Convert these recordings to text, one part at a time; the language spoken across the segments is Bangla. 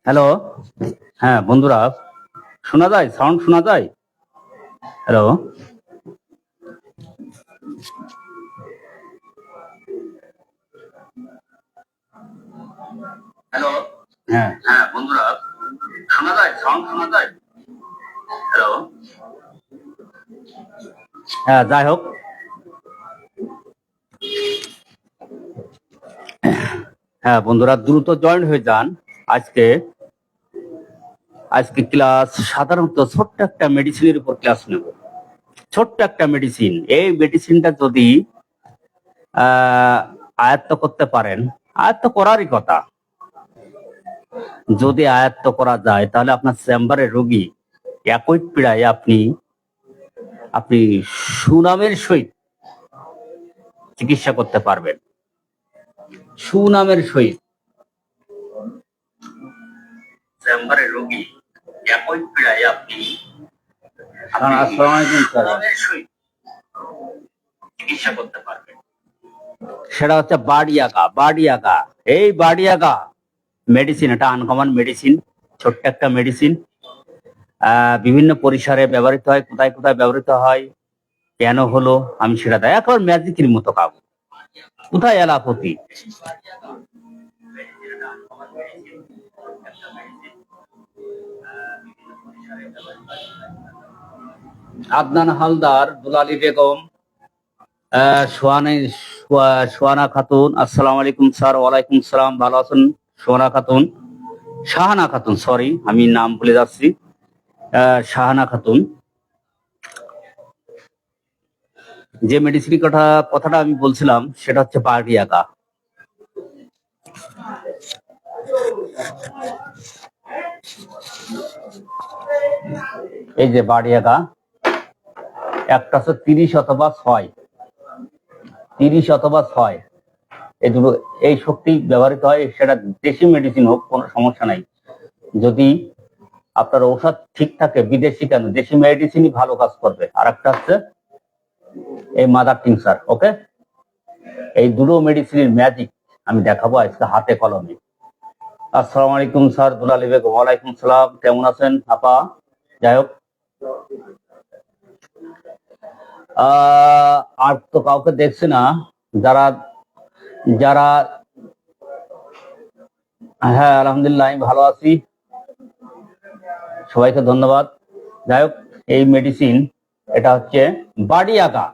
হ্যালো। হ্যাঁ বন্ধুরা, শোনা যায়? সাউন্ড শোনা যায়? হ্যালো। হ্যালো। হ্যাঁ হ্যাঁ বন্ধুরা, শোনা যায়? সাউন্ড শোনা যায়? হ্যালো। হ্যাঁ, যাই হোক, হ্যাঁ বন্ধুরা দ্রুত জয়েন হয়ে যান। আজকে আজকে ক্লাস সাধারণত ছোট্ট একটা মেডিসিনের উপর ক্লাস নেব। ছোট্ট একটা মেডিসিন, এই মেডিসিনটা যদি আহ আয়ত্ত করতে পারেন, আয়ত্ত করারই কথা, যদি আয়ত্ত করা যায় তাহলে আপনার চেম্বারের রোগী একই পীড়ায় আপনি আপনি সুনামের সহিত চিকিৎসা করতে পারবেন। সুনামের সহিত চেম্বারের রোগী একই পীড়ায় আপনি আসসালামু আলাইকুম স্যার, সুনামের সহিত চিকিৎসা করতে পারবেন। সেটা হচ্ছে বাড়িয়াগা। এই বাড়িয়াগা মেডিসিন, এটা আনকমন মেডিসিন, ছোট্ট একটা মেডিসিন। বিভিন্ন পরিসরে ব্যবহৃত হয়, কোথায় কোথায় ব্যবহৃত হয়, কেন হলো আমি সেটা দেয় একেবারে ম্যাজিকের মতো কাজ। কোথায় এলাপতি? আদনান হালদার, দুলালী বেগম, সোয়ানা খাতুন, আসসালামু আলাইকুম স্যার। ওয়ালাইকুম সালাম, ভালো আছেন? সোয়ানা খাতুন, শাহানা খাতুন, সরি আমি নাম ভুলে যাচ্ছি, শাহানা খাতুন। যে মেডিসিন কথাটা আমি বলছিলাম সেটা হচ্ছে বাড়িয়াগা। এই যে বাড়িয়াগা, একটা হচ্ছে 30 অথবা 6, 30 অথবা 6, এই দুটো, এই শক্তি ব্যবহৃত হয়। সেটা দেশি মেডিসিন হোক, কোনো সমস্যা নাই। যদি আপনার ঔষধ ঠিক থাকে, বিদেশি কেন, দেশি মেডিসিনই ভালো কাজ করবে। আর একটা হচ্ছে এই মাদার টিংচার। ওকে, এই দুটো মেডিসিনের ম্যাজিক আমি দেখাবো আজকে হাতে কলমে। আসসালামু আলাইকুম স্যার, দুলালী বেগম। ওয়ালাইকুম সালাম, কেমন আছেন আপা? যাই হোক, আর তো কাউকে দেখছি না। যারা যারা হ্যাঁ আলহামদুলিল্লাহ, আমি ভালো আছি, সবাইকে ধন্যবাদ। যাই হোক, এই মেডিসিন, এটা হচ্ছে বাড়িয়াগা,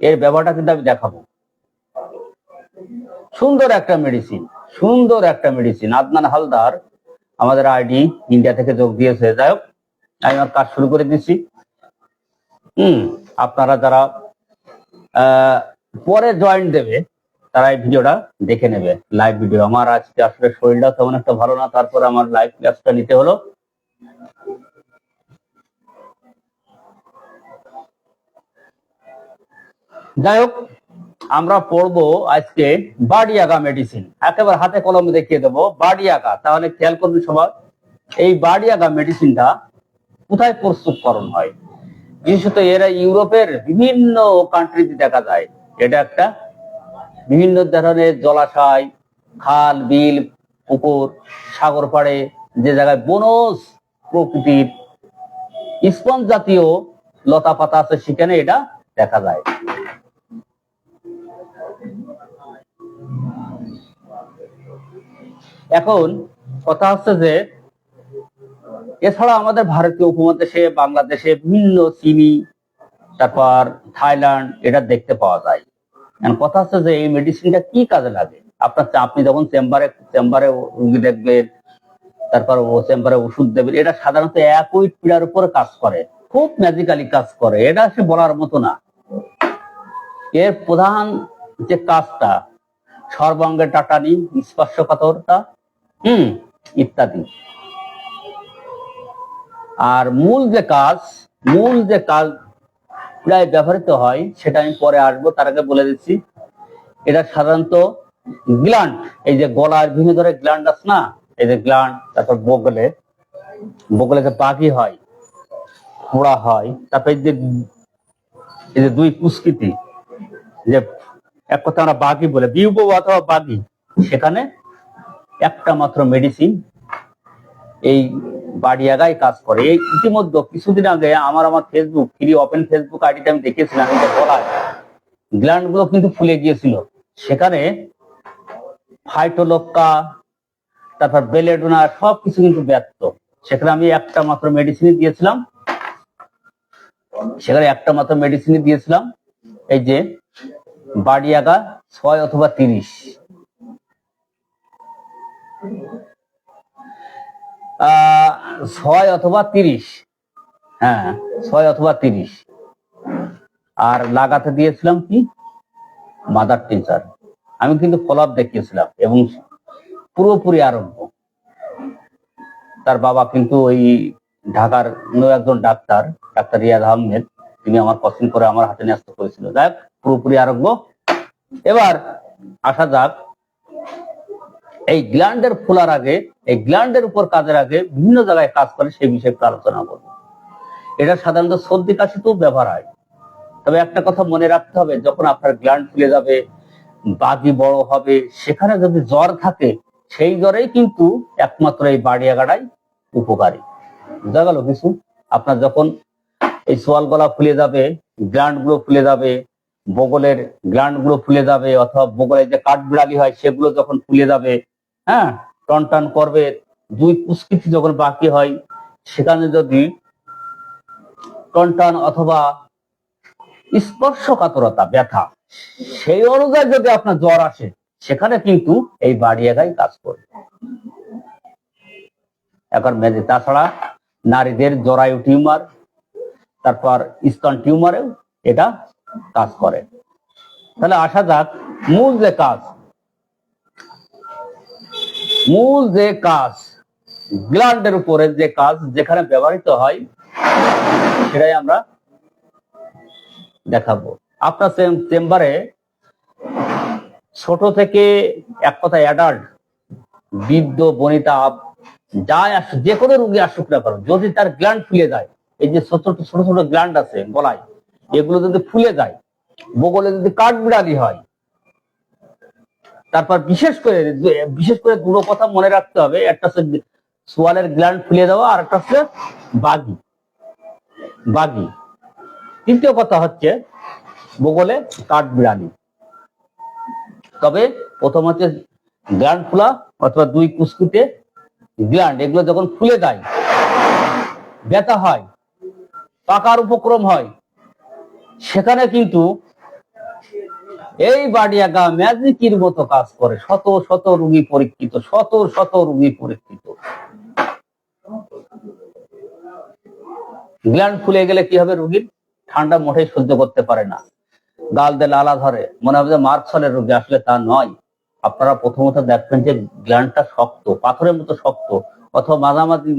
এর ব্যবহারটা কিন্তু আমি দেখাবো। সুন্দর একটা মেডিসিন, সুন্দর একটা মেডিসিন। আদনান হালদার আমাদের আইডি ইন্ডিয়া থেকে যোগ দিয়েছে। যাই হোক, আমি আমার কাজ শুরু করে দিচ্ছি। আপনারা যারা পরে জয়েন দেবে তারা এই ভিডিওটা দেখে নেবে, লাইভ ভিডিও। আমার আজকে আসলে শরীরটা তেমন একটা ভালো না, তারপর আমার লাইভ ক্লাসটা নিতে হলো। যাই হোক, আমরা পড়বো আজকে বাড়িয়াগা মেডিসিন, একেবারে হাতে কলমে দেখিয়ে দেবো বাড়িয়াগা। তাহলে খেয়াল করবে সবাই, এই বাড়িয়াগা মেডিসিনটা কোথায় প্রস্তুতকরণ হয়। বিশেষত এরা ইউরোপের বিভিন্ন কান্ট্রিতে দেখা যায়। এটা একটা বিভিন্ন ধরনের জলাশয়, খাল, বিল, পুকুর, সাগর পাড়ে, যে জায়গায় বনজ প্রকৃতির স্পঞ্জ জাতীয় লতা পাতা আছে, সেখানে এটা দেখা যায়। এখন কথা হচ্ছে যে এছাড়া আমাদের ভারতীয় উপমহাদেশে, বাংলাদেশে বিভিন্ন চিনি, তারপর থাইল্যান্ড, এটা দেখতে পাওয়া যায়। কথা হচ্ছে যে এই মেডিসিনটা কি কাজে লাগে। আপনি যখন চেম্বারে রুগী দেখবেন, তারপর ও চেম্বারে ওষুধ দেবেন, এটা সাধারণত একই পীড়ার উপরে কাজ করে, খুব ম্যাজিক্যালি কাজ করে। এটা সে বলার মতো না। এর প্রধান যে কাজটা, সর্বাঙ্গে টাটানি, স্পর্শকাতরতা, ইত্যাদি। আর মূল যে কাজ প্রায় ব্যবহৃত হয় সেটা আমি পরে আসবো, তার আগে বলে দিচ্ছি। এটা সাধারণত গ্ল্যান্ড, এই যে গলার বিভিন্ন ধরনের গ্ল্যান্ড আছে না, এই যে গ্ল্যান্ড, তারপর বগলে যে বাগি হয়, ফোড়া হয়, তারপর এই যে দুই কুস্কিতি, যে এক কথা আমরা বাগি বলে, বিউব অথবা বাগি, সেখানে একটা মাত্র মেডিসিন এই বাড়িয়াগায় কাজ করে। এই ইতিমধ্যে কিছুদিন আগে আমার ফেসবুক ফ্রি ওপেন ফেসবুক আইডিতে আমি দেখেছিলাম যে গলায় গ্ল্যান্ড গুলো কিন্তু ফুলে গিয়েছিল, সেখানে ফাইটোলক্কা তারপর বেলেডোনা সবকিছু কিন্তু ব্যর্থ। সেখানে আমি একটা মাত্র মেডিসিন দিয়েছিলাম, এই যে বাড়িয়াগা 6 অথবা 30, 6 অথবা 30, হ্যাঁ 6 অথবা 30, আর লাগাতে দিয়েছিলাম কি মাদার টিনচার। আমি কিন্তু ফলো আপ দেখিয়েছিলাম এবং পুরোপুরি আরোগ্য। তার বাবা কিন্তু ওই ঢাকার একজন ডাক্তার রিয়াদ আহমেদ, তিনি আমার পছন্দ করে আমার হাতে ন্যস্ত করেছিল। যাই হোক, পুরোপুরি আরোগ্য। এবার আসা যাক এই গ্ল্যান্ডের ফোলার আগে, এই গ্ল্যান্ডের উপর কাজের আগে বিভিন্ন জায়গায় কাজ করে সেই বিষয়ে একটু আলোচনা করব। এটা সাধারণত সর্দি কাশিতেও ব্যবহার হয়। তবে একটা কথা মনে রাখতে হবে, যখন আপনার গ্ল্যান্ড ফুলে যাবে, বাগি বড় হবে, সেখানে যদি জ্বর থাকে, সেই জ্বরেই কিন্তু একমাত্র এই বাড়িয়াগাটাই উপকারী। বুঝা গেল কিছু? আপনার যখন এই সোয়াল গলা ফুলে যাবে, গ্ল্যান্ড গুলো ফুলে যাবে, বগলের গ্ল্যান্ড গুলো ফুলে যাবে, অথবা বগলের যে কাঠবিড়ালি হয় সেগুলো যখন ফুলে যাবে, হ্যাঁ টন টন করবে, দুই কুস্কিতি যখন বাকি হয়, সেখানে যদি টন অথবা স্পর্শকাতরতা ব্যথা সেই অনুযায়ী যদি আপনার জ্বর আসে, সেখানে কিন্তু এই বাড়িয়াগাই কাজ করবে। এখন মেজে তাছাড়া নারীদের জরায়ু টিউমার, তারপর স্তন টিউমারেও এটা কাজ করে। তাহলে আসা যাক মূল যে কাজ গ্ল্যান্ডের উপরে যে কাজ যেখানে ব্যবহৃত হয়, সেটাই আমরা দেখাবো। আপনার চেম্বারে ছোট থেকে এক কথায় অ্যাডাল্ট, বৃদ্ধ, বনিতা, যাই আসুক, যে কোনো রোগী আসুক না কেন, যদি তার গ্ল্যান্ড ফুলে যায়, এই যে ছোট ছোট গ্ল্যান্ড আছে গলায়, এগুলো যদি ফুলে যায়, বগলে যদি কাঠবিড়ালি হয়, তারপর বিশেষ করে দুটো কথা মনে রাখতে হবে। একটা হচ্ছে সোয়ালের গ্ল্যান্ড ফুলে যাওয়া, আর একটা হচ্ছে বাগি। তৃতীয় কথা হচ্ছে বগলে কাঠবিড়ালি। তবে প্রথম হচ্ছে গ্ল্যান্ড ফুলা অথবা দুই কুসকুতে গ্ল্যান্ড, এগুলো যখন ফুলে যায়, ব্যথা হয়, পাকার উপক্রম হয়, সেখানে কিন্তু এই বাড়িয়াগা ম্যাজিকের মতো কাজ করে। শত রোগী পরীক্ষিত, শত রোগী পরীক্ষিত। গ্ল্যান্ড ফুলে গেলে কি হবে? রোগীর ঠান্ডা মোটেই সহ্য করতে পারে না, গাল দিয়ে লালা ধরে, মনে হবে যে মার্কসলের রোগী। আসলে তা নয়। আপনারা প্রথমত দেখবেন যে গ্ল্যান্ডটা শক্ত, পাথরের মতো শক্ত, অথবা মাঝামাঝি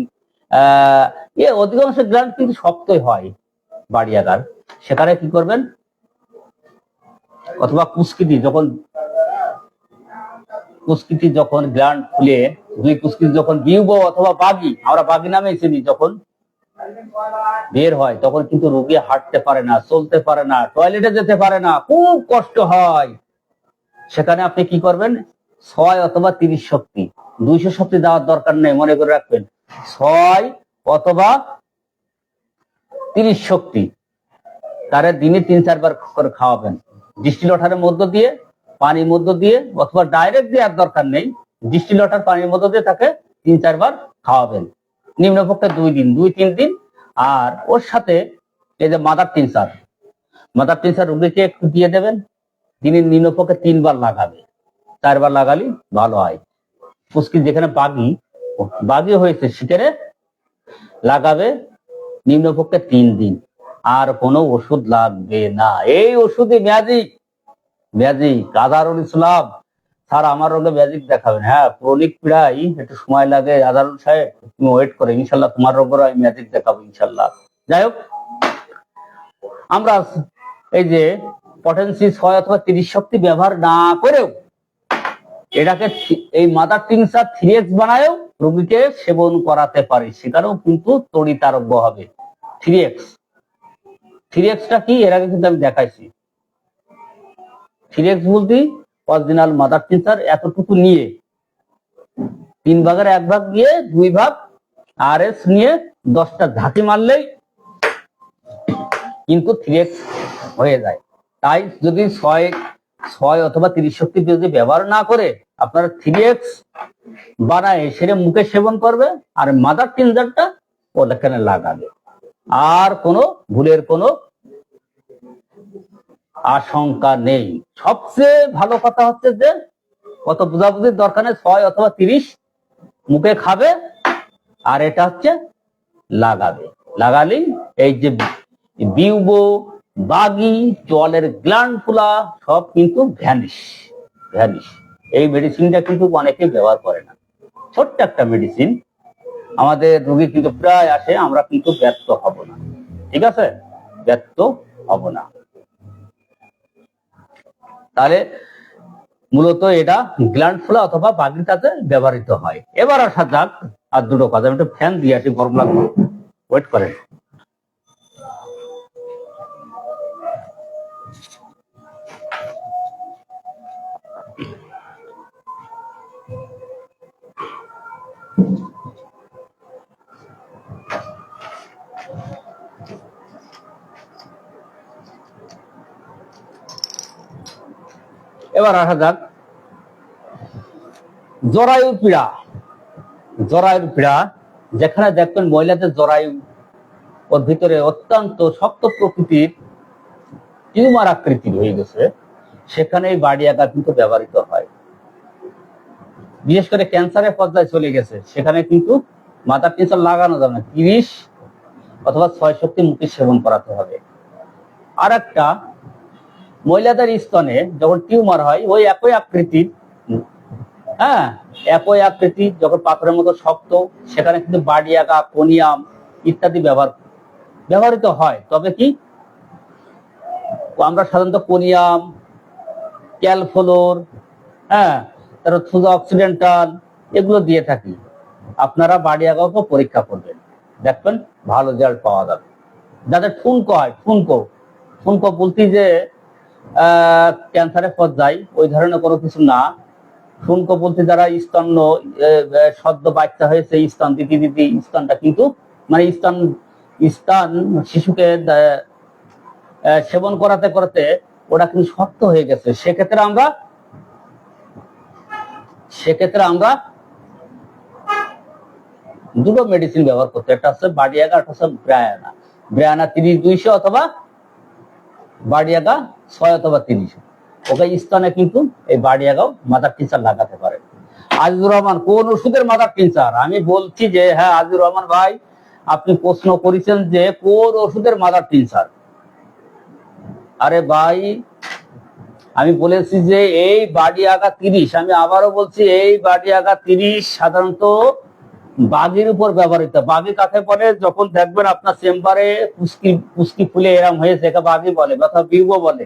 অধিকাংশ গ্ল্যান্ড কিন্তু শক্তই হয় বাড়িয়াগার। সেখানে কি করবেন? অথবা কুস্কিতি যখন গ্ল্যান্ড ফুলে, দুই কুস্কিতি যখন বিউব অথবা বাগি, আমরা বাগি নামে চিনি, যখন বের হয়, তখন কিন্তু রোগী হাঁটতে পারে না, চলতে পারে না, টয়লেটে যেতে পারে না, খুব কষ্ট হয়। সেখানে আপনি কি করবেন? 6 অথবা 30 শক্তি, 200 শক্তি দেওয়ার দরকার নেই, মনে করে রাখবেন। 6 অথবা 30 শক্তি তারে দিনে 3-4 বার করে খাওয়াবেন, ডিস্টিল ওয়াটারের মধ্য দিয়ে, পানির মধ্য দিয়ে, অথবা ডাইরেক্ট দেওয়ার দরকার নেই, ডিস্টিল ওয়াটার পানির মধ্য দিয়ে তাকে 3-4 বার খাওয়াবেন, নিম্নপক্ষে 2-3 দিন। আর ওর সাথে এই যে মাদার টিনচার রোগীকে একটু দিয়ে দেবেন, দিনের নিম্নপক্ষে 3 বার লাগাবে, 4 বার লাগালে ভালো হয়। পুষ্কি যেখানে বাগি হয়েছে সেখানে লাগাবে নিম্নপক্ষে 3 দিন, আর কোনো ওষুধ লাগবে না। এই ওষুধই ম্যাজিক। আজহারুল ইসলাম স্যার আমার রোগে ম্যাজিক দেখাবেন। হ্যাঁ, ক্রনিক পীড়াই একটু সময় লাগে, আজহারুল সাহেব তুমি ওয়েট করে, ইনশাল্লাহ তোমার রোগের আমি ম্যাজিক দেখাবো ইনশাল্লাহ। যাই হোক, আমরা এই যে পটেন্সি 6 অথবা 30 শক্তি ব্যবহার না করেও এটাকে এই মাদার টিনচার 3x বানায়ও রোগীকে সেবন করাতে পারি, সেখানেও কিন্তু তড়িৎ আরোগ্য হবে। 3xটা কি এর আগে কিন্তু আমি দেখাইছি। 3x বলতে অরিজিনাল মাদার টিনচার এতটুকু নিয়ে 3/1 দিয়ে 2 ভাগ RS নিয়ে 10টা ঝাঁকি মারলেই কিন্তু 3x হয়ে যায়। তাই যদি 6 অথবা 30 শক্তি যদি ব্যবহার না করে আপনারা 3x বানায় সেটা মুখে সেবন করবে আর মাদার টিনজারটা ওখানে লাগাবে, আর কোনো ভুলের কোনো আশঙ্কা নেই। সবচেয়ে ভালো কথা হচ্ছে যে কত বুঝাবুঝির দরকার নেই, 6 অথবা 30 মুখে খাবে আর এটা হচ্ছে লাগাবে। লাগালেই এই যে বিউবো, বাগি, চোয়ালের গ্ল্যান্ড ফুলা সব কিন্তু ভ্যানিশ। এই মেডিসিনটা কিন্তু অনেকে ব্যবহার করে না, ছোট্ট একটা মেডিসিন, আমাদের রোগী কিন্তু প্রায় আসে, আমরা কিন্তু ব্যর্থ হব না, ঠিক আছে, ব্যর্থ হব না। তাহলে মূলত এটা গ্ল্যান্ড ফুলা অথবা বাগির কাজে ব্যবহৃত হয়। এবার আসা যাক আর দুটো কথা, আমি একটু ফ্যান দিয়ে আসি, গরম লাগবে, ওয়েট করেন। এবার আসা যাক জরায়ুর পীড়া। যেখানে দেখবেন মহিলাদের জরায়ু ওর ভিতরে অত্যন্ত শক্ত প্রকৃতির টিউমার আকৃতির হয়ে গেছে, সেখানে এই বাড়ি আঘাত কিন্তু ব্যবহৃত হয়। বিশেষ করে ক্যান্সারের পর্যায়ে চলে গেছে, সেখানে কিন্তু মাদার টিনজার লাগানো যাবে না, 30 অথবা 6 শক্তি মুখে সেবন করাতে হবে। আর একটা, মহিলাদের স্তনে যখন টিউমার হয় ওই একই আকৃতির, একই আকৃতি যখন পাথরের মতো শক্ত, সেখানে কিন্তু বাড়িয়াগা, কোনিয়াম ইত্যাদি ব্যবহৃত হয়। তবে কি আমরা সাধারণত কোনিয়াম, ক্যালফোলোর, তারপর থুজা অক্সিডেন্টাল এগুলো দিয়ে থাকি। আপনারা বাড়িয়াগাকে পরীক্ষা করবেন, দেখবেন ভালো রেজাল্ট পাওয়া যাবে। যাদের ঠুনকো হয়, ঠুনকো বলতে যে ক্যান্সারের পর্যায়ে ওই ধরনের কোনো কিছু না, ঠুনকো বলতে যারা স্তন্য সদ্য বাচ্চা হয়েছে, স্তন দিতে স্তনটা কিন্তু মানে স্তন শিশুকে সেবন করাতে করাতে ওটা কিন্তু শক্ত হয়ে গেছে, সেক্ষেত্রে আমরা দুটো মেডিসিন ব্যবহার করতে, একটা হচ্ছে বাড়িয়াগা, একটা হচ্ছে ব্রায়ানা 30-200 অথবা বাড়িয়াগা 6 অথবা 30। ওকে স্তনে কিন্তু এই বাড়িয়াগাও মাদার টিনজার লাগাতে পারে। আজিজুর রহমান, কোন ওষুধের মাদার টিনজার? আমি বলছি যে হ্যাঁ আজিজুর রহমান ভাই, আপনি প্রশ্ন করেছেন যে কোন ওষুধের মাদার টিনজার। আরে ভাই, আমি বলেছি যে এই বাড়িয়াগা 30, আমি আবারও বলছি এই বাড়িয়াগা 30 সাধারণত বাঘের উপর ব্যবহৃত। বাঘি কাকে বলে? যখন দেখবেন আপনার চেম্বারে পুষ্কি ফুলে এরম হয়েছে, একে বাঘি বলে, অথবা বিউবো বলে,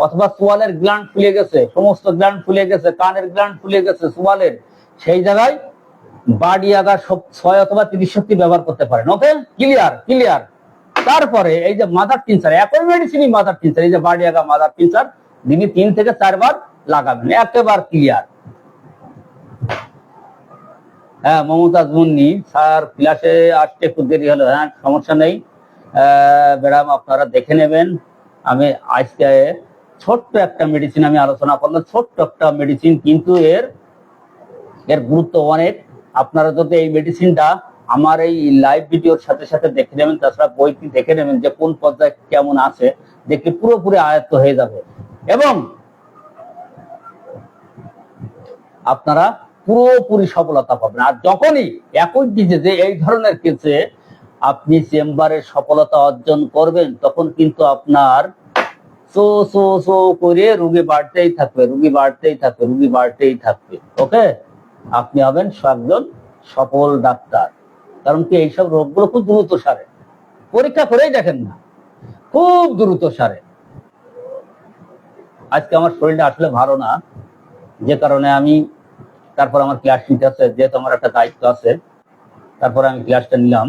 অথবা সোয়ালের গ্ল্যান্ড ফুলে গেছে, সমস্ত গ্ল্যান্ড ফুলে গেছে, কানের গ্ল্যান্ড ফুলে গেছে সোয়ালের, সেই জায়গায় বাড়িয়াগা 6 অথবা 30 শক্তি ব্যবহার করতে পারেন। ওকে, ক্লিয়ার। তারপরে এই যে মাদার টিনজার, একই মেডিসিনই মাদার টিনজার, এই যে বাড়িয়াগা মাদার টিনজার দিনে 3 থেকে 4 বার লাগাবেন, একেবারে ক্লিয়ার। মমতাজ মুন্নি স্যার, ক্লাসে আসতে একটু দেরি হলো, সমস্যা নেই ম্যাডাম, আপনারা দেখে নেবেন। আমি আজকে ছোট্ট একটা মেডিসিন আমি আলোচনা করলাম, ছোট্ট একটা মেডিসিন, কিন্তু এর গুরুত্ব অনেক। আপনারা যদি এই মেডিসিনটা আমার এই লাইভ ভিডিওর সাথে সাথে দেখে নেবেন, তাছাড়া বইটি দেখে নেবেন যে কোন পর্যায়ে কেমন আছে, দেখলে পুরোপুরি আয়ত্ত হয়ে যাবে এবং আপনারা পুরোপুরি সফলতা পাবেন। আর যখনই একই ডিজিজে এই ধরনের কেসে আপনি চেম্বারে সফলতা অর্জন করবেন, তখন কিন্তু আপনার করে রোগী বাড়তেই থাকবে। ওকে, আপনি হবেন একজন সফল ডাক্তার। কারণ কি, এইসব রোগগুলো খুব দ্রুত সারে, পরীক্ষা করেই দেখেন না, খুব দ্রুত সারে। আজকে আমার শরীরটা আসলে ভালো না, যে কারণে আমি তারপর আমার ক্লাস নিতে আছে, যেহেতু আমার একটা দায়িত্ব আছে, তারপর আমি ক্লাসটা নিলাম।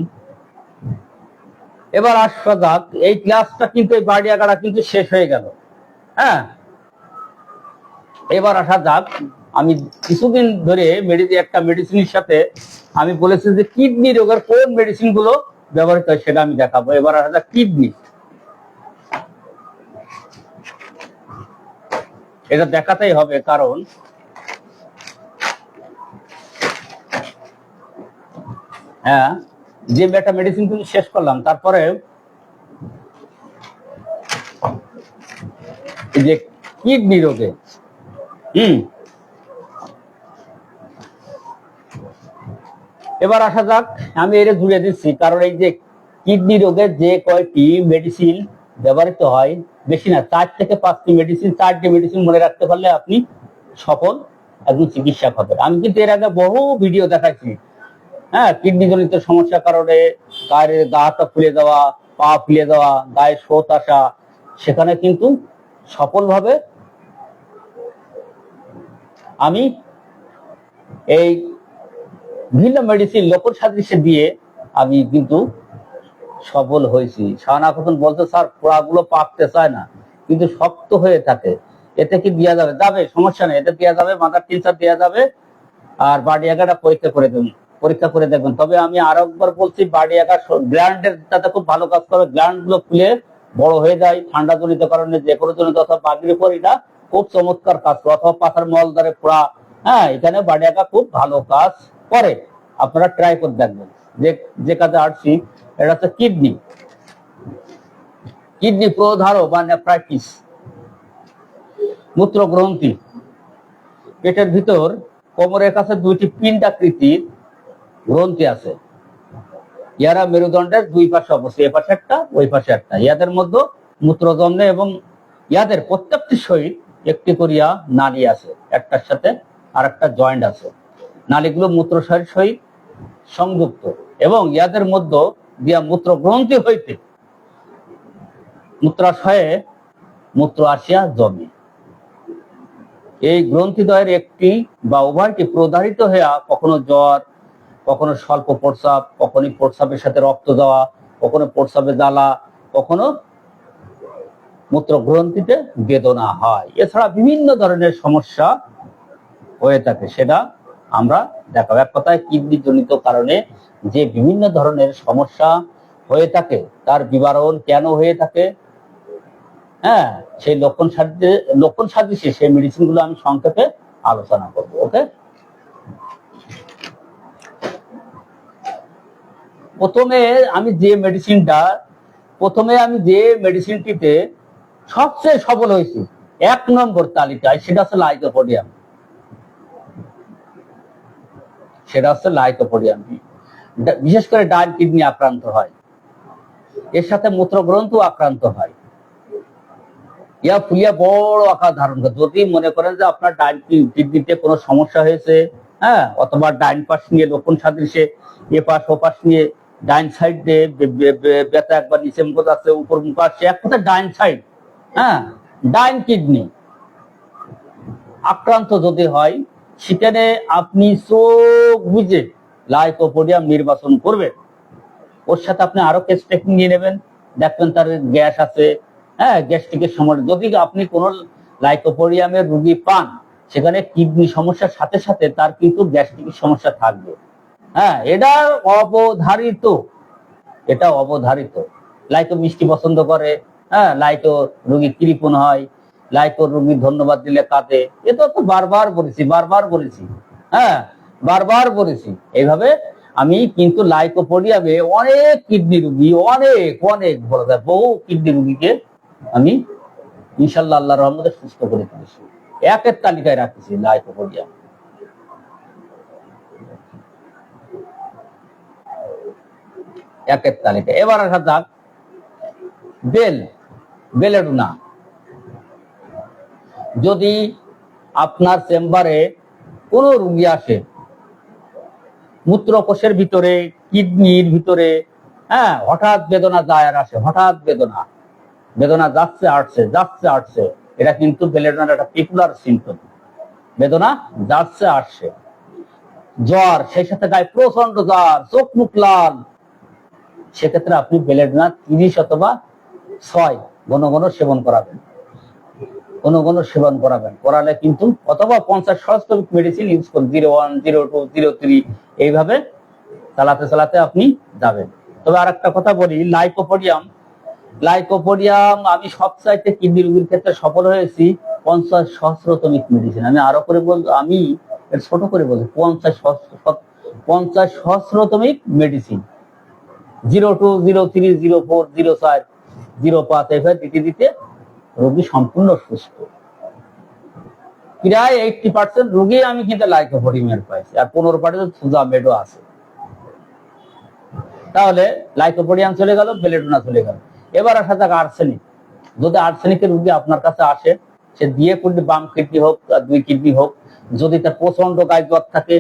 এবার আসা যাক, এই ক্লাসটা কিন্তু এই বাড়িয়াগাটা কিন্তু শেষ হয়ে গেল। এবার আসা যাক আমি কিছুদিন ধরে একটা মেডিসিনের সাথে আমি বলেছি যে কিডনি রোগের কোন মেডিসিন গুলো ব্যবহৃত হয় সেটা আমি দেখাবো। এবার আসা কিডনি, এটা দেখাতেই হবে, কারণ হ্যাঁ, যে একটা মেডিসিন কিন্তু শেষ করলাম, তারপরে যে কিডনি রোগে এবার আসা যাক, আমি এটা জুড়ে দিচ্ছি, কারণ এই যে কিডনি রোগের যে কয়টি মেডিসিন ব্যবহৃত হয়, বেশি না, 4 থেকে 5টি মেডিসিন, 4টি মেডিসিন মনে রাখতে পারলে আপনি সফল একজন চিকিৎসক হবেন। আমি কিন্তু এর আগে বহু ভিডিও দেখাইছি, হ্যাঁ, কিডনি জনিত সমস্যার কারণে গায়ের গা হাতটা ফুলে যাওয়া, পা ফুলে যাওয়া, গায়ে শোথ আসা, সেখানে কিন্তু সফলভাবে আমি এই ভিন্ন মেডিসিন লোকল সাদৃশ্যে দিয়ে আমি কিন্তু সফল হয়েছি। শাহানা খাতুন বলতে, স্যার পোড়াগুলো পাকতে চায় না কিন্তু শক্ত হয়ে থাকে, এতে কি দেওয়া যাবে? যাবে, সমস্যা নেই, এতে দেওয়া যাবে, মাথার টিনচার দেওয়া যাবে, আর বাড়ি একাটা পরীক্ষা করে দেখবেন। তবে আমি আরো একবার বলছি, বাড়ি একা গ্ল্যান্ডের তাতে খুব ভালো কাজ করে, গ্ল্যান্ড গুলো ফুলে বড় হয়ে যায় ঠান্ডা জনিত কারণে, যে কোনো জনিত অথবা বাগির উপর এটা খুব চমৎকার কাজ করে, অথবা পাথার মলদারে পোড়া, হ্যাঁ, এখানে বাড়ি একা খুব ভালো কাজ করে। আপনারা ট্রাই করে দেখবেন। যে কাজে আসছি, এটা হচ্ছে কিডনি প্রধারো বা নেফ্রাইটিস, মূত্র গ্রন্থি। পেটের ভিতর কোমরের কাছে 2টি পিণ্ডাকৃতির গ্রন্থি আছে, ইয়ারা মেরুদণ্ডের 2 পাশে অবস্থিত, এ পাশে একটা, ওই পাশে একটা। ইয়াদের মধ্যে মূত্র জন্মে এবং ইয়াদের প্রত্যেকটি সহিত একটি করিয়া নালী আছে, একটার সাথে আর একটা জয়েন্ট আছে। নালীগুলো মূত্রশয়ের সহিত সংযুক্ত এবং ইয়াদের মধ্য দিয়া মূত্র গ্রন্থি হইতে মূত্রাশয়ে মূত্র আসিয়া জমে। এই গ্রন্থিদ্বয়ের একটি বা উভয়টি প্রধারিত হইয়া কখনো জ্বর, কখনো স্বল্প প্রস্রাব, কখনো প্রস্রাবের সাথে রক্ত দেওয়া, কখনো প্রস্রাবে জ্বালা, কখনো মূত্র গ্রন্থিতে বেদনা হয়। এছাড়া বিভিন্ন ধরনের সমস্যা হয়ে থাকে, সেটা আমরা দেখাবো। এক কথায় কিডনি জনিত কারণে যে বিভিন্ন ধরনের সমস্যা হয়ে থাকে, তার বিবরণ কেন হয়ে থাকে, হ্যাঁ, সেই লক্ষণ সাদৃশ্যে সেই মেডিসিন গুলো আমি সংক্ষেপে আলোচনা করবো। ওকে, প্রথমে আমি যে মেডিসিনটিতে সবচেয়ে সফল হয়েছি 1 নম্বর তালিকায়, সেটা হচ্ছে লাইকোপোডিয়াম। বিশেষ করে ডান কিডনি আক্রান্ত হয়, এর সাথে মূত্রগ্রন্থ আক্রান্ত হয়, ইয়া ফুলিয়া বড় আকার ধারণ করে। যদি মনে করেন যে আপনার ডান কিডনিতে কোনো সমস্যা হয়েছে, হ্যাঁ, অথবা ডাইন পাশ নিয়ে লক্ষণ সাদৃশ্যে এ পাশ ও পাশ নিয়ে ডাইন সাইড দিয়ে ব্যথা, একবার নিচে মুখ আছে, উপর মুখ আসছে, এক কথা ডাইন সাইড, হ্যাঁ, ডাইন কিডনি আক্রান্ত যদি হয়, সেখানে আপনি চোখ বুঝে লাইকোপোডিয়াম নির্বাচন করবেন। ওর সাথে আপনি আরো কেস টেকনিক নিয়ে নেবেন, দেখবেন তার গ্যাস আছে, হ্যাঁ, গ্যাস্ট্রিকের সমস্যা। যদি আপনি কোন লাইকোপোডিয়ামের রোগী পান, সেখানে কিডনি সমস্যার সাথে সাথে তার কিন্তু গ্যাস্ট্রিকের সমস্যা থাকবে, হ্যাঁ, এটা অবধারিত। লাইকো মিষ্টি পছন্দ করে, হ্যাঁ, লাইকো রোগী কৃপণ হয়, লাইকো রোগী ধন্যবাদ দিলে কাঁদে। এটা তো বারবার বলেছি, হ্যাঁ, বারবার বলেছি। এইভাবে আমি কিন্তু লাইকোপোডিয়ামে অনেক কিডনি রোগী, অনেক বলা যায় বহু কিডনি রোগীকে আমি ইনশাল্লাহ আল্লাহর রহমতে সুস্থ করে তুলেছি। 1-এর তালিকায় রাখতেছি লাইকোপোডিয়াম। এবার আসা যাক বেলেডোনা। যদি আপনার চেম্বারে কোনো রোগী আসে, মূত্রকোষের ভিতরে, কিডনির ভিতরে, হ্যাঁ, হঠাৎ বেদনা যায় আর আসে, হঠাৎ বেদনা যাচ্ছে আসছে, এটা কিন্তু বেলেডোনার একটা পিকুলার সিম্পটম। বেদনা যাচ্ছে আসছে, জ্বর, সেই সাথে গায়ে প্রচন্ড জ্বর, চোখ মুখ লাল, সেক্ষেত্রে আপনি বেলেডোনা 30 অথবা 6 ঘন ঘন সেবন করাবেন। কোনো কোনো সেবন করাবেন, করালে কিন্তু অথবা 50 সহস্রমিক মেডিসিন ইউজ করুন, 01, 02, 03 এইভাবে চালাতে চালাতে আপনি যাবেন। তবে আর একটা কথা বলি, লাইকোপোডিয়াম আমি সবচাইতে কিডনি রোগীর ক্ষেত্রে সফল হয়েছি 50 সহস্রতমিক মেডিসিন। আমি আরো করে আমি ছোট করে বলছি 50 সহস্রতমিক মেডিসিন 02, 03, 04, 04, 05 এভাবে দিতে দিতে রোগী সম্পূর্ণ সুস্থ। প্রায় 80% রোগী আমি কিন্তু লাইকোপোডিয়ামের পাইছি, আর 15% থুজামেডও আছে। তাহলে লাইকোপোডিয়াম চলে গেল, বেলেডোনা চলে গেল। এবার আসা যাক আর্সেনিক। যদি আর্সেনিকের রোগী আপনার কাছে আসে, সে দিয়ে করলে বাম কিডনি হোক আর 2 কিডনি হোক, যদি তার প্রচন্ড গায়ে জ্বর থাকে,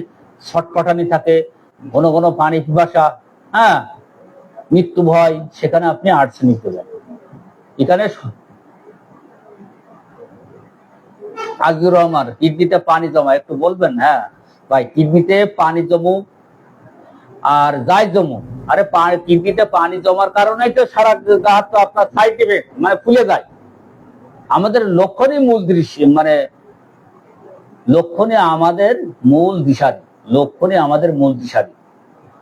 ছটফটানি থাকে, ঘন ঘন পানি পিপাসা, হ্যাঁ, মৃত্যু ভয়, সেখানে আপনি আর্সেনিক দেবেন। এখানে আজিউর রহমান, কিডনিতে পানি জমা, একটু বলবেন? হ্যাঁ ভাই, কিডনিতে পানি জমুক আর যাই জমুক, আরে কিডনিতে পানি জমার কারণে তো সারা হাত তো আপনার সাইড ইফেক্ট মানে ফুলে যায়। আমাদের লক্ষণই মূল দৃশ্য, মানে লক্ষণে আমাদের মূল দিশারি।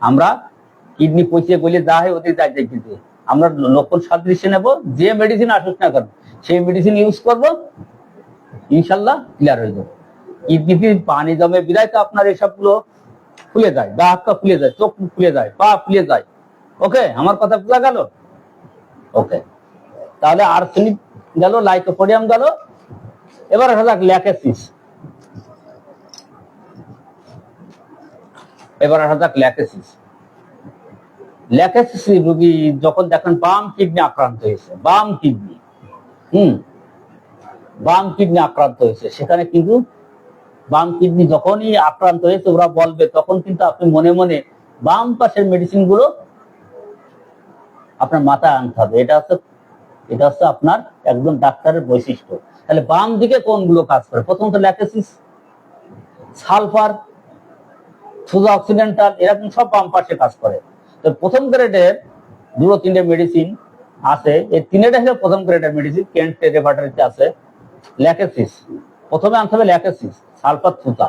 আমরা কিডনি পচিয়ে গলে যা হয় ওদের যাই কিনতে, আমরা লক্ষণ সাদৃশ্য নেব, যে মেডিসিন আসুক না কেন সেই মেডিসিন ইউজ করবো, ইনশাল্লাহ ক্লিয়ার হয়ে যাবে। কিডনিতে পানি জমে বিরায় তো আপনার এসবগুলো ফুলে যায়, গা হাত পা ফুলে যায়, চোখ ফুলে যায়, পা ফুলে যায়। ওকে, আমার কথা বোঝা গেল? ওকে, তাহলে আর্সেনিক গেল, লাইকোপোডিয়াম গেল। এবার আসা যাক ল্যাকেসিস। ল্যাকেসিস রোগী যখন দেখেন বাম কিডনি আক্রান্ত হয়েছে, সেখানে কিন্তু বাম কিডনি যখনই আক্রান্ত হয়েছে ওরা বলবে, তখন কিন্তু আপনি মনে মনে বাম পাশের মেডিসিন গুলো আপনার মাথায় আনতে হবে। এটা হচ্ছে আপনার একজন ডাক্তারের বৈশিষ্ট্য। তাহলে বাম দিকে কোনগুলো কাজ করে? প্রথমত ল্যাকেসিস, সালফার, সুজা-অক্সিডেন্টাল, এরকম সব বাম পাশে কাজ করে। তো প্রথম গ্রেডের 2-3টে মেডিসিন আছে, এই 3টা হলো প্রথম গ্রেডের মেডিসিন। কেন্ট রেপার্টরিতে আছে ল্যাকেসিস। প্রথমে আনতে হবে ল্যাকেসিস, সালফার, সুজা।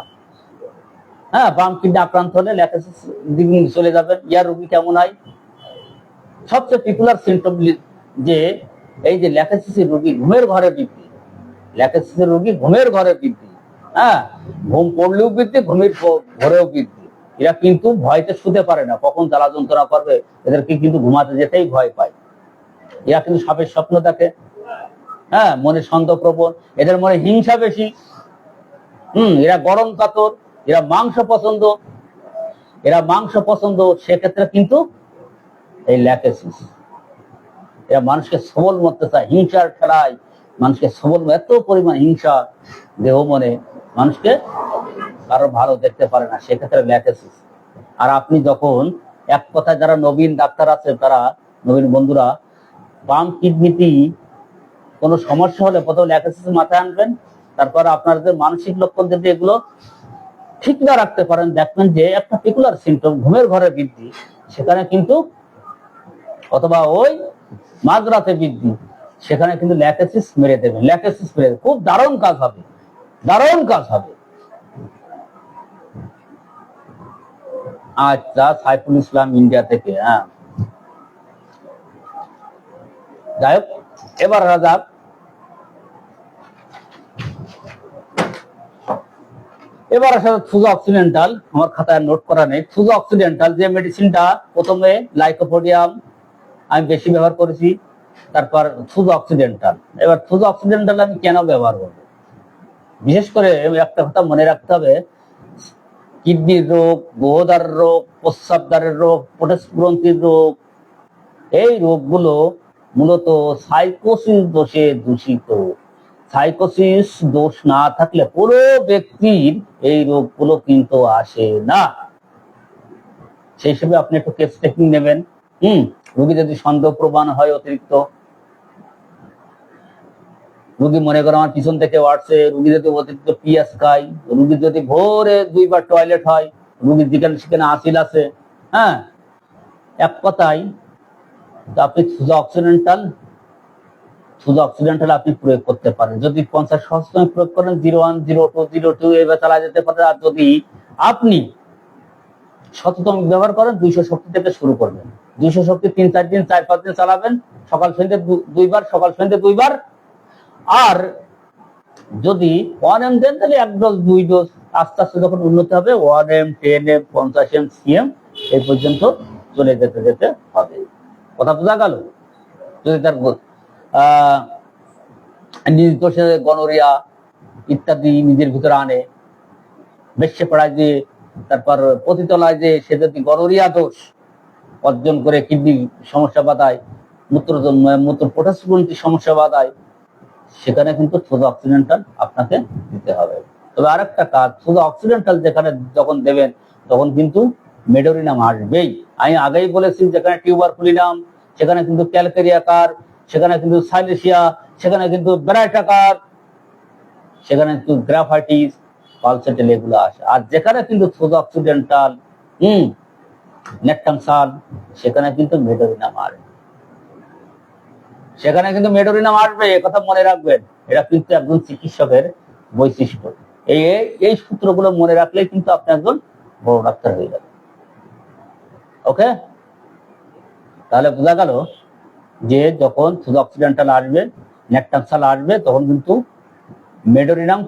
হ্যাঁ, বাম কিডনি আক্রান্ত হলে ল্যাকেসিস দিকে চলে যাবেন। ইয়ার রোগী কেমন হয়? সবচেয়ে পপুলার সিমটম যে এই যে ল্যাকেসিসের রোগী ঘুমের ঘরে বৃদ্ধি, হ্যাঁ, ঘুম পড়লেও বৃদ্ধি, ঘুমের ঘরেও বৃদ্ধি। এরা কিন্তু ভয়তে শুতে পারে না, কখন জ্বালা যন্ত্রণা করবে, এদেরকে কিন্তু ঘুমাতে যেতেই ভয় পায়। এরা কিন্তু সাপের স্বপ্ন দেখে, হ্যাঁ, মনে সন্দেহ প্রবণ, এদের মনে হিংসা বেশি। এরা গরম কাতর, এরা মাংস পছন্দ, সেক্ষেত্রে কিন্তু এই ল্যাকেসিস, এরা মানুষকে সবল করতে চায়, হিংসার খেলায় মানুষকে সবল, এত পরিমাণ হিংসা দেহ মনে, মানুষকে কারো ভালো দেখতে পারে না, সেক্ষেত্রে ল্যাকেসিস। আর আপনি যখন এক কথায় যারা নবীন ডাক্তার আছে, তারা নবীন বন্ধুরা, বাম কিডনিতে কোনো সমস্যা হলে প্রথম ল্যাকেসিস মাথায় আনবেন। তারপর আপনার যে মানসিক লক্ষণ যদি এগুলো ঠিক না রাখতে পারেন, দেখবেন যে একটা পার্টিকুলার সিমটম ঘুমের ঘরে বৃদ্ধি, সেখানে কিন্তু অথবা ওই মাঝরাতে বৃদ্ধি, সেখানে কিন্তু ল্যাকেসিস মেরে দেবে। খুব দারুণ কাজ হবে। আচ্ছা, সাইফুল ইসলাম ইন্ডিয়া থেকে, হ্যাঁ, যাই হোক, এবার রাজা আসা সুজা-অক্সিডেন্টাল। আমার খাতায় নোট করা নেই। সুজা-অক্সিডেন্টাল যে মেডিসিনটা প্রথমে লাইকোপোডিয়াম আমি বেশি ব্যবহার করেছি, তারপর সুজা-অক্সিডেন্টাল। এবার সুজা-অক্সিডেন্টাল আমি কেন ব্যবহার করবো? বিশেষ করে একটা কথা মনে রাখতে হবে, কিডনির রোগ, গ্রহদ্বার রোগ, প্রস্রাবদ্বারের রোগ, পটাশ গ্রন্থির রোগ, এই রোগগুলো মূলত সাইকোসিস দোষে দূষিত। সাইকোসিস দোষ না থাকলে পুরো ব্যক্তির এই রোগগুলো কিন্তু আসে না। সেই হিসেবে আপনি একটু কেস টেকিং নেবেন। রোগী যদি সন্দেহ প্রবণ হয় অতিরিক্ত, রোগী মনে করে আমার পিছন থেকে আসছে, রোগী যদি অতিরিক্ত পিয়াজ খায়, রোগী যদি ভোরে 2বার টয়লেট হয়, রোগীর যেখানে সেখানে আসিল আছে, হ্যাঁ, এক কথায় আপনি সুজা-অক্সিডেন্টাল শুধু অক্সিডেন্টাল আপনি প্রয়োগ করতে পারেন। যদি 50 সবসময় প্রয়োগ করেন 01, 02, 02 এভাবে চালা যেতে পারে। আর যদি আপনি শততমিক ব্যবহার করেন 200 শক্তি থেকে শুরু করবেন। 200 শক্তি 3-4 দিন 4-5 দিন চালাবেন, সকাল সন্ধ্যে দুইবার, সকাল সন্ধ্যে দুইবার। আর যদি 1M দেন তাহলে 1 ডোজ 2 ডোজ, আস্তে আস্তে যখন উন্নতি হবে 1M, 10M, 50M, CM এই পর্যন্ত চলে যেতে যেতে হবে। কথা বোঝা গেল? যদি তার নিজ দোষে গনোরিয়া ইত্যাদি নিজের ভিতরে আনে, বেশ্যে পড়ায় যে, তারপর পতিতলায় যে সে যদি গনোরিয়া দোষ অর্জন করে কিডনি সমস্যা বাধায়, মূত্র পটাশগ্রন্থি সমস্যা বাধায়, সেখানে কিন্তু শুধু অক্সিডেন্টাল আপনাকে দিতে হবে। তবে আরেকটা কাজ, শুধু অক্সিডেন্টাল যেখানে যখন দেবেন তখন কিন্তু মেডোরিনাম আসবেই। আমি আগেই বলেছি, যেখানে টিউবারকুলিনাম, সেখানে কিন্তু ক্যালকেরিয়াকার, সেখানে কিন্তু সাইলেসিয়া, সেখানে কিন্তু ব্রাইটাকার, সেখানে কিন্তু গ্রাফাইটিস, পালসেটেল এগুলো আসে। আর যেখানে কিন্তু শুধু অক্সিডেন্টাল, নেকটাংসাল, সেখানে কিন্তু মেডোরিনাম আসবে। সেখানে কিন্তু মেডোরিনাম আসবে, কথা মনে রাখবেন। এটা কিন্তু একজন চিকিৎসকের বৈশিষ্ট্য। এই সূত্রগুলো মনে রাখলেই কিন্তু আপনি একজন বড় ডাক্তার হয়ে যাবেন। ওকে, তাহলে বোঝা গেল যে যখন শুধু অক্সিডেন্টাল আসবে, নেকটাংসাল আসবে, তখন কিন্তু মেডোরিনাম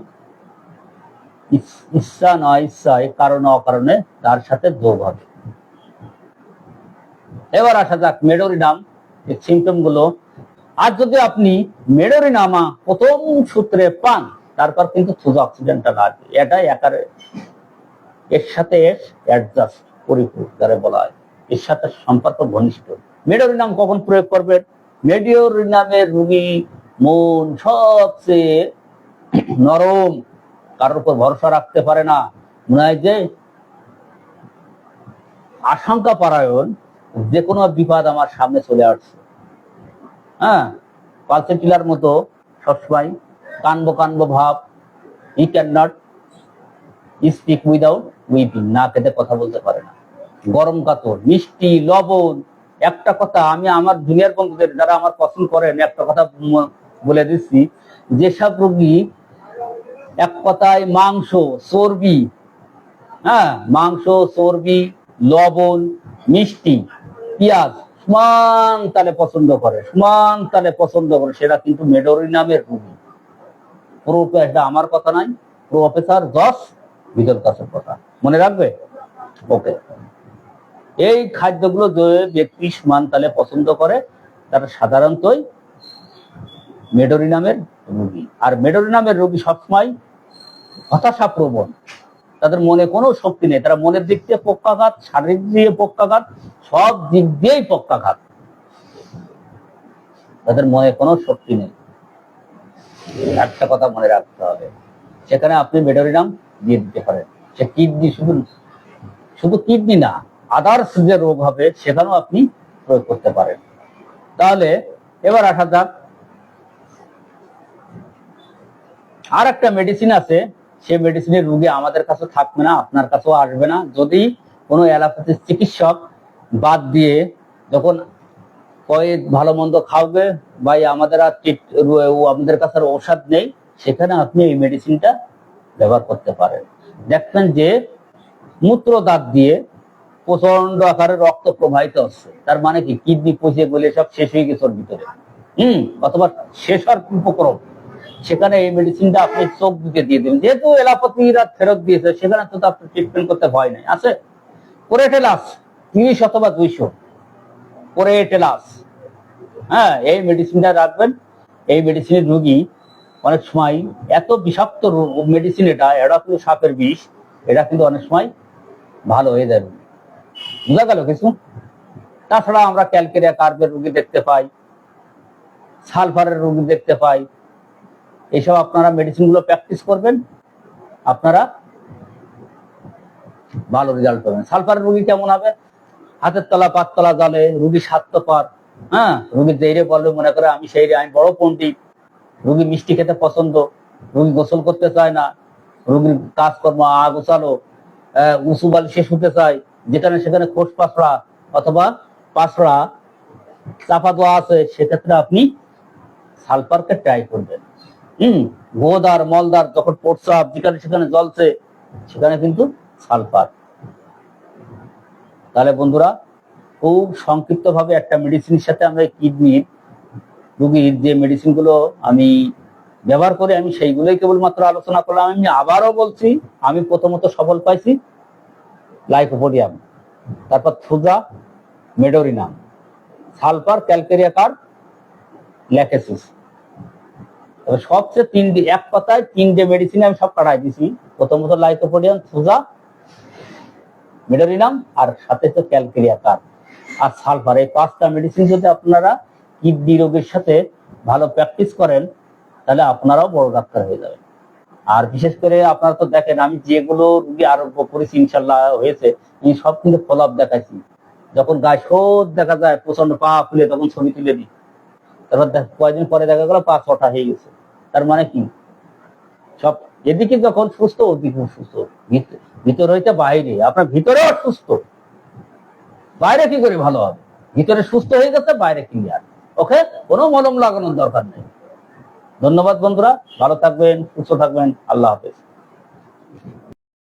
ইচ্ছা নয় ইচ্ছায়, কারণে অকারণে তার সাথে যোগ হবে। এবার আসা যাক মেডোরিনাম এর সিমটম গুলো। আর যদি আপনি মেডোরিনামা প্রথম সূত্রে পান, তারপর কিন্তু শুধু অক্সিডেন্টাল আসবে। এটা এর সাথে অ্যাডজাস্ট, পরিপূরক যারা বলা হয়, এর সাথে সম্পর্ক ঘনিষ্ঠ। মেডোরিনাম কখন প্রয়োগ করবেন? মেডোরিনামের রোগী মন সবচেয়ে নরম, কারোর উপর ভরসা রাখতে পারে না, মনে হয় যে আশঙ্কা পরায়ণ, যে কোনো বিপদ আমার সামনে চলে আসছে। পালসেটিলার মতো সবসময় কানবো ভাব, I can not speak without weeping, না খেতে কথা বলতে পারে না, গরম কাতর, মিষ্টি, লবণ। একটা কথা আমি আমার জুনিয়র বন্ধুদের যারা আমার পছন্দ করেন একটা কথা বলে দিচ্ছি, যেসব রোগী এক কথায় মাংস, চর্বি, মাংস, চর্বি, লবণ, মিষ্টি, পেঁয়াজ সমান তালে পছন্দ করে, সেটা কিন্তু মেডোরিনামের রোগী। এটা আমার কথা নাই, প্রফেসর জস ভিতর কাছের কথা, মনে রাখবে। ওকে, এই খাদ্যগুলো যে ব্যক্তি সমান তালে পছন্দ করে তারা সাধারণতই মেডোরিনামের রোগী। আর মেডোরিনামের রোগী সবসময় হতাশা প্রবণ, তাদের মনে কোনো শক্তি নেই, তারা মনের দিক দিয়ে পক্ষাঘাত, শারীরিক দিয়ে পক্ষাঘাত, সব দিক দিয়েই পক্ষাঘাত, তাদের মনে কোনো শক্তি নেই। একটা কথা মনে রাখতে হবে, সেখানে আপনি মেডোরিনাম দিয়ে দিতে পারেন। সে কিডনি, শুধু কিডনি না, আদার্স যে রোগ হবে সেখানেও আপনি প্রয়োগ করতে পারেন। তাহলে এবার আসা যাক, আর একটা মেডিসিন আছে, সেই মেডিসিনের রোগী আমাদের কাছে থাকবে না, আপনার কাছেও আসবে না, যদি কোনো অ্যালোপ্যাথিক চিকিৎসক বাদ দিয়ে যখন ভালো মন্দ খাওয়াবে, ভাই আমাদের আমাদের কাছে ঔষধ নেই, সেখানে আপনি এই মেডিসিনটা ব্যবহার করতে পারেন। দেখবেন যে মূত্রদাগ দিয়ে প্রচন্ড আকারে রক্ত প্রবাহিত হচ্ছে, তার মানে কি কিডনি পচে গলে সব শেষ হয়ে গেছে ওর ভিতরে, অথবা শেষ হওয়ার উপক্রম, সেখানে এই মেডিসিনটা আপনি চোখ দিকে দিয়ে দেবেন। যেহেতু এলোপ্যাথিরা ফেরত দিয়েছে, সেখানে তো আপনি ট্রিটমেন্ট করতে ভয় নাই, আছে কোরেটেলাস 30 অথবা 200 কোরেটেলাস, এই মেডিসিনটা রাখবেন। এই মেডিসিনের রোগী অনেক সময় এত বিষাক্ত মেডিসিন, এটা কিন্তু সাপের বিষ, এটা কিন্তু অনেক সময় ভালো হয়ে যাবে। বুঝা গেল কিছু? তাছাড়া আমরা ক্যালকেরিয়া কার্বের রোগী দেখতে পাই, সালফারের রোগী দেখতে পাই। এইসব আপনারা মেডিসিন গুলো প্র্যাকটিস করবেন, আপনারা ভালো রেজাল্ট পাবেন। সালফারের রোগী কেমন হবে? হাতের তলা পাততলা জলে, রোগী স্বার্থপর, রোগী যেইরে বলবে মনে করে আমি সেই আমি বড় পণ্ডিত, রোগী মিষ্টি খেতে পছন্দ, রোগী গোসল করতে চায় না, রোগীর কাজকর্ম আগোছালো, উঁচু বালিশে শুতে চায়, যেখানে সেখানে খোস পাঁচড়া অথবা পাঁচড়া চাপা দেওয়া আছে, সেক্ষেত্রে আপনি সালফারকে ট্রাই করবেন। গোদার মলদার যখন প্রস্রাব যেখানে সেখানে জ্বলছে, সেখানে কিন্তু সালফার। তাহলে বন্ধুরা, খুব সংক্ষিপ্ত ভাবে একটা মেডিসিনের সাথে আমরা কিডনির রোগীর যে মেডিসিন গুলো আমি ব্যবহার করে আমি সেইগুলোই কেবলমাত্র আলোচনা করলাম। আমি আবারও বলছি, আমি প্রথমত সফল পাইছি লাইকোপোডিয়াম, তারপর Thuja, medorrhinum, sulphur, calcarea, Lachesis. তবে সবচেয়ে এক কথায় 3টে মেডিসিন আমি সব কাটাই দিছি। প্রথমত লাইকোপোডিয়াম, থুজা, মেডোরিনাম, আর সাথে তো ক্যালকেরিয়া আর সালফার। এই 5টা মেডিসিন যদি আপনারা কিডনি রোগের সাথে ভালো প্র্যাকটিস করেন, তাহলে আপনারাও বড় ডাক্তার হয়ে যাবেন। আর বিশেষ করে আপনারা তো দেখেন, আমি যেগুলো রুগী আরোগ্য করেছি ইনশাল্লাহ হয়েছে, আমি সব কিন্তু ফলো আপ দেখাইছি। যখন গায়ে শোধ দেখা যায় প্রচন্ড পা ফুলে, তখন ছবি তুলে দিই। তারপর কয়েকদিন পরে দেখা গেল পা ছটা হয়ে গেছে। তার মানে কি, সব এদিকে যখন সুস্থ, ওদিকে সুস্থ। ভিতর হইতে বাইরে, আপনার ভিতরে অসুস্থ, বাইরে কি করে ভালো হবে? ভিতরে সুস্থ হয়ে গেছে, বাইরে ক্লিয়ার। ওকে, কোনো মলম লাগানোর দরকার নেই। ধন্যবাদ বন্ধুরা, ভালো থাকবেন, সুস্থ থাকবেন। আল্লাহ হাফেজ।